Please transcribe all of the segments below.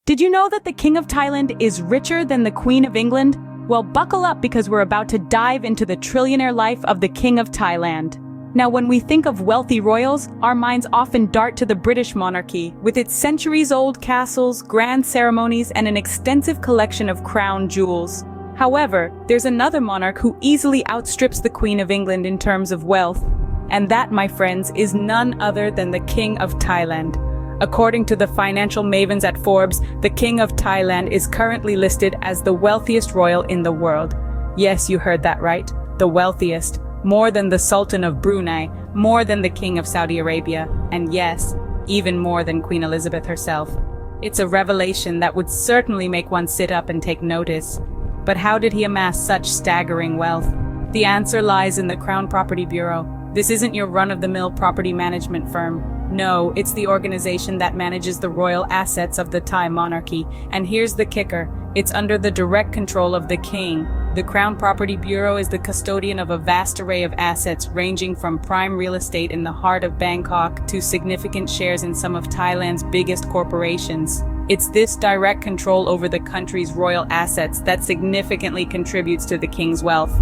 Did you know that the King of Thailand is richer than the Queen of England? Well, buckle up because we're about to dive into the trillionaire life of the King of Thailand. Now, when we think of wealthy royals, our minds often dart to the British monarchy, with its centuries-old castles, grand ceremonies, and an extensive collection of crown jewels. However, there's another monarch who easily outstrips the Queen of England in terms of wealth. And that, my friends, is none other than the King of Thailand. According to the financial mavens at Forbes, the King of Thailand is currently listed as the wealthiest royal in the world. Yes, you heard that right, the wealthiest. More than the Sultan of Brunei, more than the King of Saudi Arabia, and yes, even more than Queen Elizabeth herself. It's a revelation that would certainly make one sit up and take notice. But how did he amass such staggering wealth? The answer lies in the Crown Property Bureau. This isn't your run-of-the-mill property management firm. No, it's the organization that manages the royal assets of the Thai monarchy. And here's the kicker. It's under the direct control of the king. The Crown Property Bureau is the custodian of a vast array of assets ranging from prime real estate in the heart of Bangkok to significant shares in some of Thailand's biggest corporations. It's this direct control over the country's royal assets that significantly contributes to the king's wealth.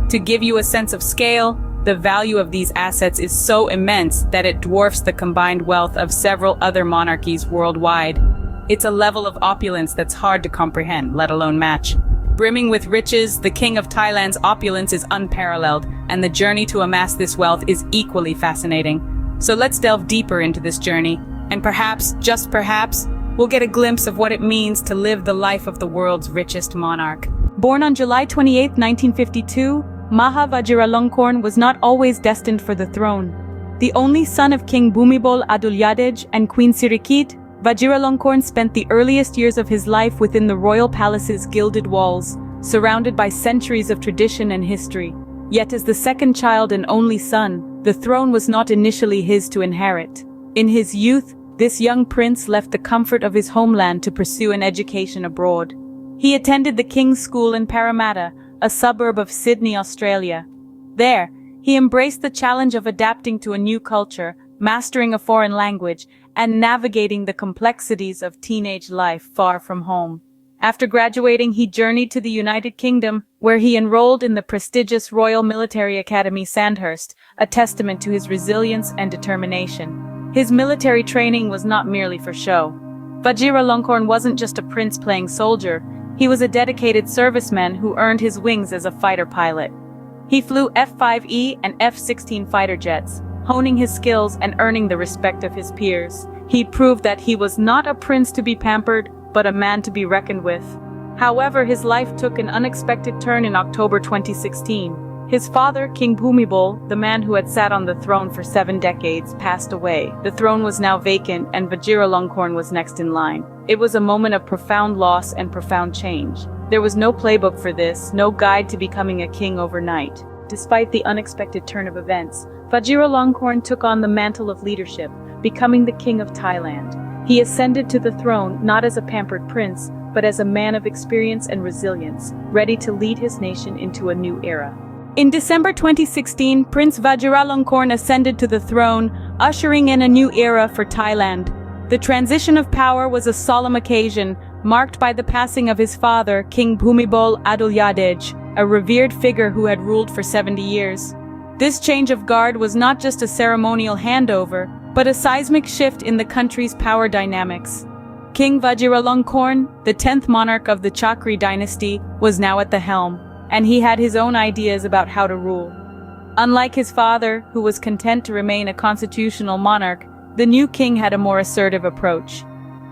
To give you a sense of scale, the value of these assets is so immense that it dwarfs the combined wealth of several other monarchies worldwide. It's a level of opulence that's hard to comprehend, let alone match. Brimming with riches, the King of Thailand's opulence is unparalleled, and the journey to amass this wealth is equally fascinating. So let's delve deeper into this journey, and perhaps, just perhaps, we'll get a glimpse of what it means to live the life of the world's richest monarch. Born on July 28, 1952, Maha Vajiralongkorn was not always destined for the throne. The only son of King Bhumibol Adulyadej and Queen Sirikit, Vajiralongkorn spent the earliest years of his life within the royal palace's gilded walls, surrounded by centuries of tradition and history. Yet as the second child and only son, the throne was not initially his to inherit. In his youth, this young prince left the comfort of his homeland to pursue an education abroad. He attended the King's School in Parramatta, a suburb of Sydney, Australia. There, he embraced the challenge of adapting to a new culture, mastering a foreign language, and navigating the complexities of teenage life far from home. After graduating, he journeyed to the United Kingdom, where he enrolled in the prestigious Royal Military Academy Sandhurst, a testament to his resilience and determination. His military training was not merely for show. Vajiralongkorn wasn't just a prince playing soldier. He was a dedicated serviceman who earned his wings as a fighter pilot. He flew F-5E and F-16 fighter jets, honing his skills and earning the respect of his peers. He proved that he was not a prince to be pampered, but a man to be reckoned with. However, his life took an unexpected turn in October 2016. His father, King Bhumibol, the man who had sat on the throne for 7 decades, passed away. The throne was now vacant, and Vajiralongkorn was next in line. It was a moment of profound loss and profound change. There was no playbook for this, no guide to becoming a king overnight. Despite the unexpected turn of events, Vajiralongkorn took on the mantle of leadership, becoming the King of Thailand. He ascended to the throne not as a pampered prince, but as a man of experience and resilience, ready to lead his nation into a new era. In December 2016, Prince Vajiralongkorn ascended to the throne, ushering in a new era for Thailand. The transition of power was a solemn occasion, marked by the passing of his father, King Bhumibol Adulyadej, a revered figure who had ruled for 70 years. This change of guard was not just a ceremonial handover, but a seismic shift in the country's power dynamics. King Vajiralongkorn, the 10th monarch of the Chakri dynasty, was now at the helm, and he had his own ideas about how to rule. Unlike his father, who was content to remain a constitutional monarch, the new king had a more assertive approach.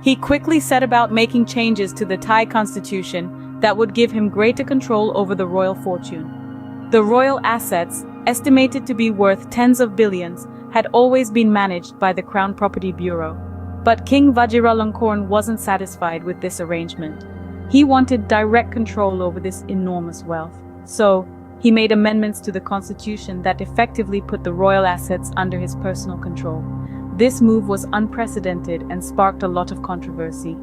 He quickly set about making changes to the Thai constitution that would give him greater control over the royal fortune. The royal assets, estimated to be worth tens of billions, had always been managed by the Crown Property Bureau. But King Vajiralongkorn wasn't satisfied with this arrangement. He wanted direct control over this enormous wealth. So, he made amendments to the constitution that effectively put the royal assets under his personal control. This move was unprecedented and sparked a lot of controversy.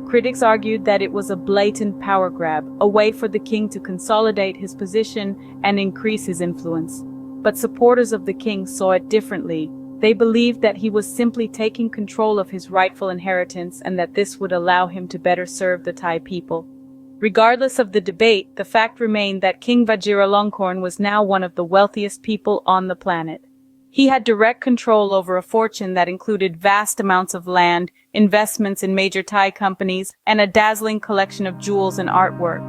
Critics argued that it was a blatant power grab, a way for the king to consolidate his position and increase his influence. But supporters of the king saw it differently. They believed that he was simply taking control of his rightful inheritance and that this would allow him to better serve the Thai people. Regardless of the debate, the fact remained that King Vajiralongkorn was now one of the wealthiest people on the planet. He had direct control over a fortune that included vast amounts of land, investments in major Thai companies, and a dazzling collection of jewels and artwork.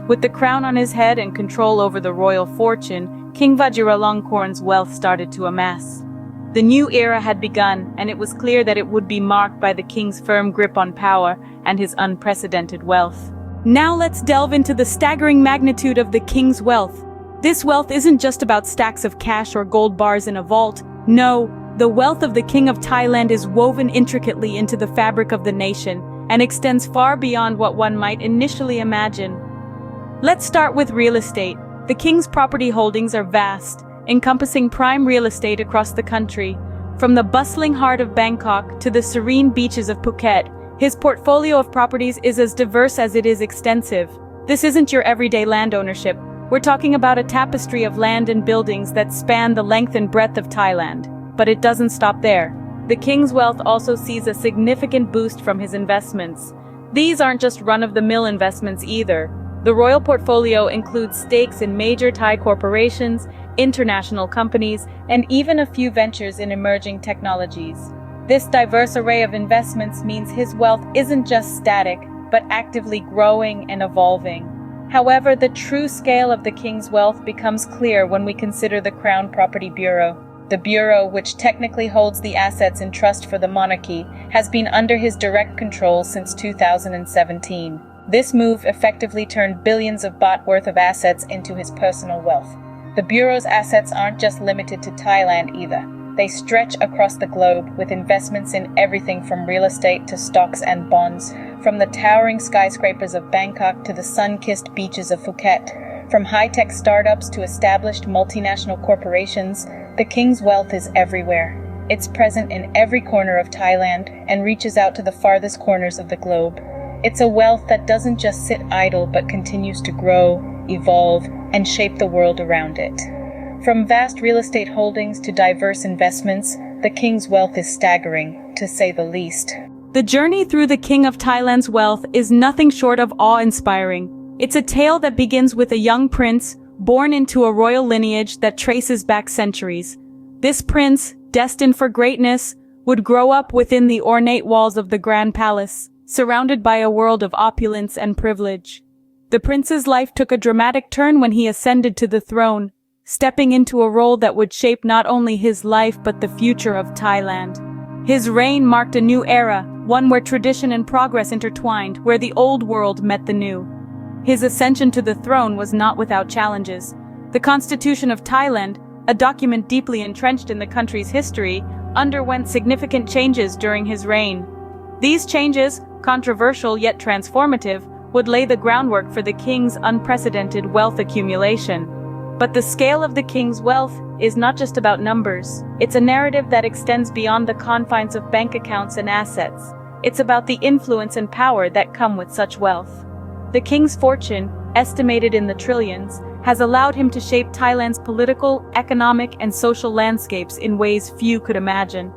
With the crown on his head and control over the royal fortune, King Vajiralongkorn's wealth started to amass. The new era had begun, and it was clear that it would be marked by the king's firm grip on power and his unprecedented wealth. Now let's delve into the staggering magnitude of the king's wealth. This wealth isn't just about stacks of cash or gold bars in a vault. No, the wealth of the King of Thailand is woven intricately into the fabric of the nation and extends far beyond what one might initially imagine. Let's start with real estate. The king's property holdings are vast, encompassing prime real estate across the country. From the bustling heart of Bangkok to the serene beaches of Phuket, his portfolio of properties is as diverse as it is extensive. This isn't your everyday land ownership. We're talking about a tapestry of land and buildings that span the length and breadth of Thailand. But it doesn't stop there. The king's wealth also sees a significant boost from his investments. These aren't just run-of-the-mill investments either. The royal portfolio includes stakes in major Thai corporations, international companies, and even a few ventures in emerging technologies. This diverse array of investments means his wealth isn't just static, but actively growing and evolving. However, the true scale of the king's wealth becomes clear when we consider the Crown Property Bureau. The bureau, which technically holds the assets in trust for the monarchy, has been under his direct control since 2017. This move effectively turned billions of baht worth of assets into his personal wealth. The bureau's assets aren't just limited to Thailand either. They stretch across the globe, with investments in everything from real estate to stocks and bonds, from the towering skyscrapers of Bangkok to the sun-kissed beaches of Phuket. From high-tech startups to established multinational corporations, the king's wealth is everywhere. It's present in every corner of Thailand and reaches out to the farthest corners of the globe. It's a wealth that doesn't just sit idle but continues to grow, evolve, and shape the world around it. From vast real estate holdings to diverse investments, the king's wealth is staggering, to say the least. The journey through the King of Thailand's wealth is nothing short of awe-inspiring. It's a tale that begins with a young prince, born into a royal lineage that traces back centuries. This prince, destined for greatness, would grow up within the ornate walls of the Grand Palace, surrounded by a world of opulence and privilege. The prince's life took a dramatic turn when he ascended to the throne, stepping into a role that would shape not only his life but the future of Thailand. His reign marked a new era, one where tradition and progress intertwined, where the old world met the new. His ascension to the throne was not without challenges. The Constitution of Thailand, a document deeply entrenched in the country's history, underwent significant changes during his reign. These changes, controversial yet transformative, would lay the groundwork for the king's unprecedented wealth accumulation. But the scale of the king's wealth is not just about numbers. It's a narrative that extends beyond the confines of bank accounts and assets. It's about the influence and power that come with such wealth. The king's fortune, estimated in the trillions, has allowed him to shape Thailand's political, economic, and social landscapes in ways few could imagine.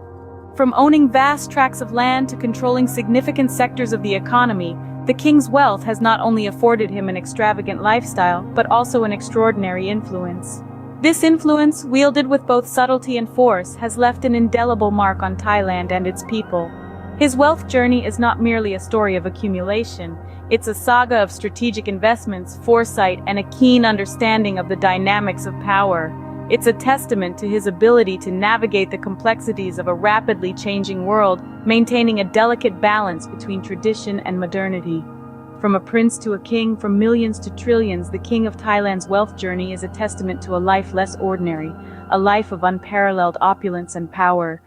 From owning vast tracts of land to controlling significant sectors of the economy, the king's wealth has not only afforded him an extravagant lifestyle, but also an extraordinary influence. This influence, wielded with both subtlety and force, has left an indelible mark on Thailand and its people. His wealth journey is not merely a story of accumulation. It's a saga of strategic investments, foresight, and a keen understanding of the dynamics of power. It's a testament to his ability to navigate the complexities of a rapidly changing world, maintaining a delicate balance between tradition and modernity. From a prince to a king, from millions to trillions, the King of Thailand's wealth journey is a testament to a life less ordinary, a life of unparalleled opulence and power.